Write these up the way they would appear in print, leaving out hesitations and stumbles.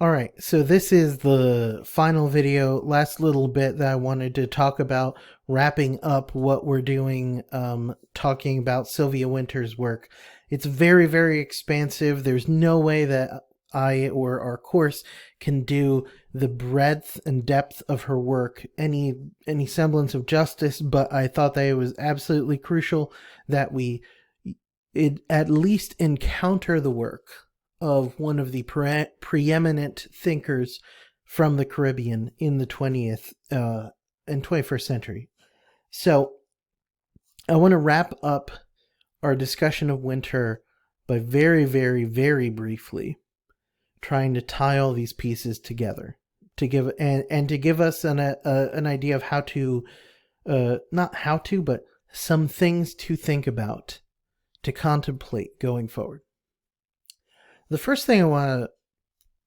All right, so this is the final video, last little bit that I wanted to talk about, wrapping up what we're doing, talking about Sylvia Wynter's work. It's very, very expansive. There's no way that I or our course can do the breadth and depth of her work any semblance of justice, but I thought that it was absolutely crucial that we at least encounter the work of one of the preeminent thinkers from the Caribbean in the 20th and 21st century. So I want to wrap up our discussion of Wynter by very, very, very briefly trying to tie all these pieces together to give and to give us an idea of how to not how to, but some things to think about, to contemplate going forward. The first thing I want to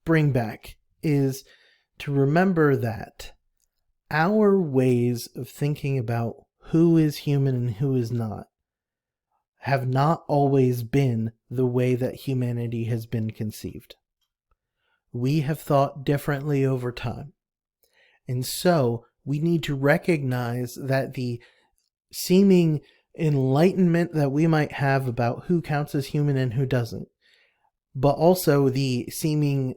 bring back is to remember that our ways of thinking about who is human and who is not have not always been the way that humanity has been conceived. We have thought differently over time. And so we need to recognize that the seeming enlightenment that we might have about who counts as human and who doesn't, but also the seeming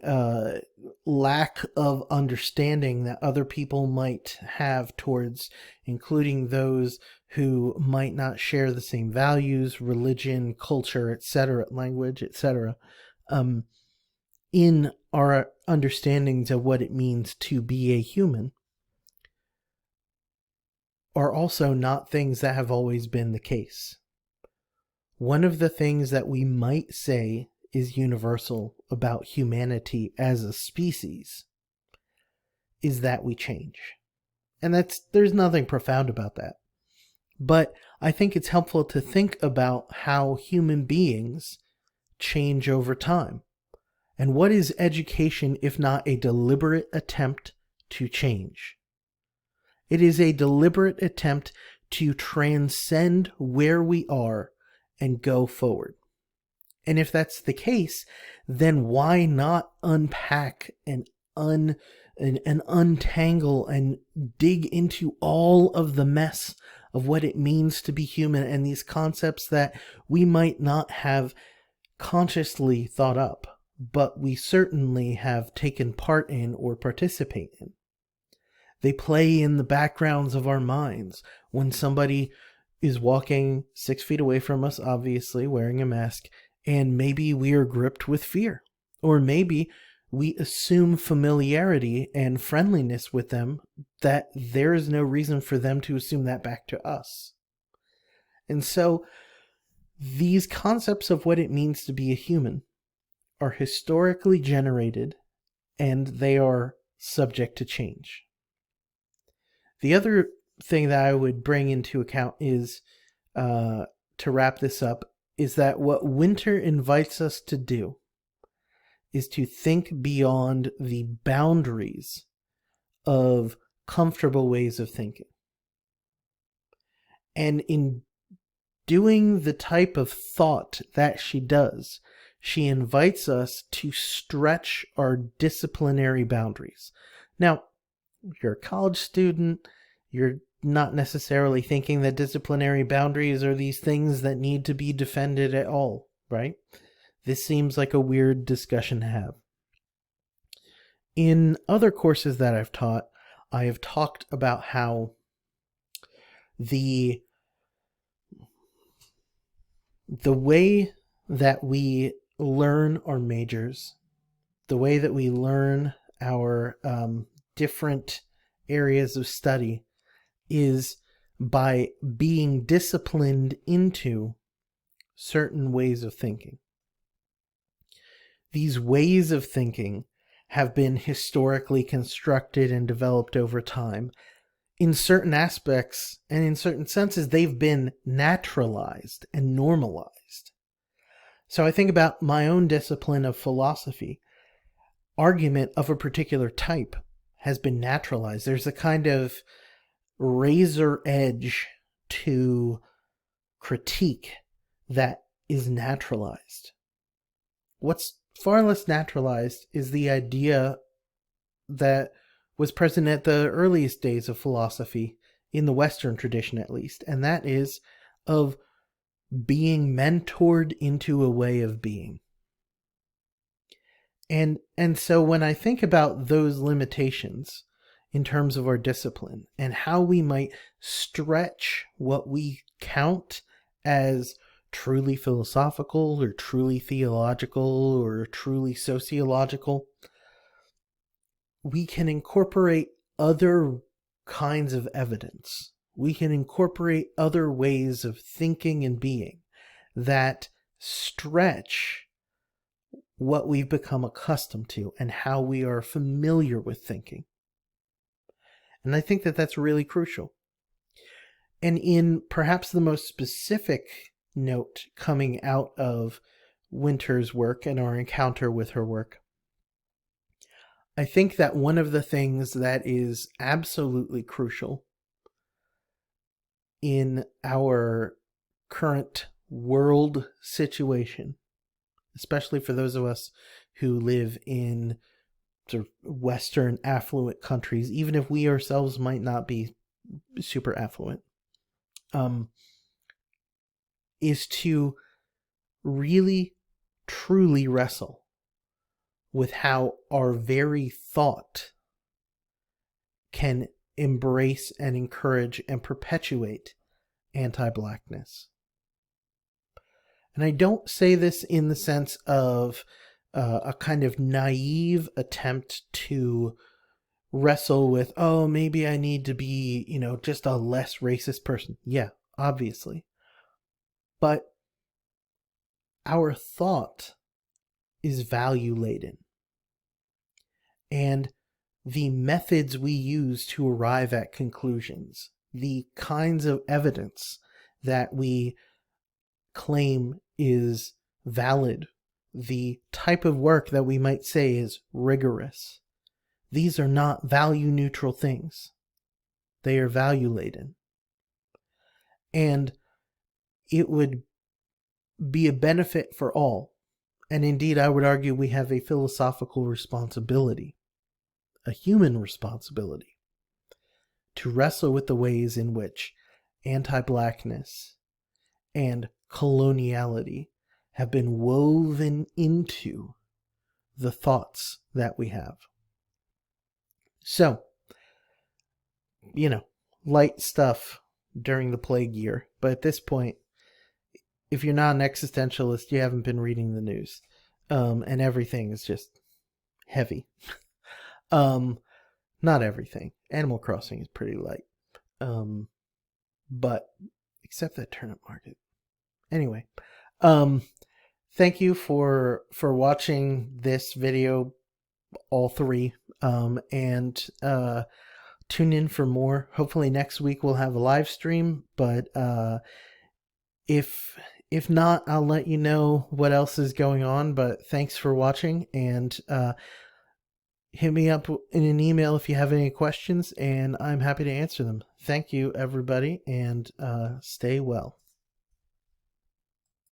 lack of understanding that other people might have towards including those who might not share the same values, religion, culture, etc., language, etc., in our understandings of what it means to be a human, are also not things that have always been the case. One of the things that we might say is universal about humanity as a species is that we change. And there's nothing profound about that. But I think it's helpful to think about how human beings change over time. And what is education if not a deliberate attempt to change? It is a deliberate attempt to transcend where we are and go forward. And if that's the case, then why not unpack and untangle and dig into all of the mess of what it means to be human and these concepts that we might not have consciously thought up, but we certainly have taken part in or participate in. They play in the backgrounds of our minds when somebody is walking 6 feet away from us, obviously wearing a mask, and maybe we are gripped with fear. Or maybe we assume familiarity and friendliness with them that there is no reason for them to assume that back to us. And so these concepts of what it means to be a human are historically generated and they are subject to change. The other thing that I would bring into account is, to wrap this up, is that what Wynter invites us to do is to think beyond the boundaries of comfortable ways of thinking. And in doing the type of thought that she does, she invites us to stretch our disciplinary boundaries. Now, if you're a college student, you're not necessarily thinking that disciplinary boundaries are these things that need to be defended at all, right? This seems like a weird discussion to have. In other courses that I've taught, I have talked about how the way that we learn our majors, the way that we learn our different areas of study is by being disciplined into certain ways of thinking. These ways of thinking have been historically constructed and developed over time. In certain aspects and in certain senses, they've been naturalized and normalized. So I think about my own discipline of philosophy. Argument of a particular type has been naturalized. There's a kind of razor edge to critique that is naturalized. What's far less naturalized is the idea that was present at the earliest days of philosophy, in the Western tradition at least, and that is of being mentored into a way of being. And so when I think about those limitations in terms of our discipline and how we might stretch what we count as truly philosophical or truly theological or truly sociological, we can incorporate other kinds of evidence. We can incorporate other ways of thinking and being that stretch what we've become accustomed to and how we are familiar with thinking. And I think that that's really crucial. And in perhaps the most specific note coming out of Wynter's work and our encounter with her work, I think that one of the things that is absolutely crucial in our current world situation, especially for those of us who live in sort of Western affluent countries, even if we ourselves might not be super affluent, is to really, truly wrestle with how our very thought can embrace and encourage and perpetuate anti-Blackness. And I don't say this in the sense of a kind of naive attempt to wrestle with, oh, maybe I need to be, just a less racist person. Yeah, obviously. But our thought is value-laden. And the methods we use to arrive at conclusions, the kinds of evidence that we claim is valid, the type of work that we might say is rigorous, these are not value-neutral things. They are value-laden. And it would be a benefit for all. And indeed, I would argue we have a philosophical responsibility, a human responsibility, to wrestle with the ways in which anti-Blackness and coloniality have been woven into the thoughts that we have. So, light stuff during the plague year. But at this point, if you're not an existentialist, you haven't been reading the news. And everything is just heavy. Not everything. Animal Crossing is pretty light. But except that turnip market. Anyway, thank you for watching this video, all three, and tune in for more. Hopefully next week we'll have a live stream, but if not, I'll let you know what else is going on. But thanks for watching, and hit me up in an email if you have any questions, and I'm happy to answer them. Thank you, everybody, and stay well.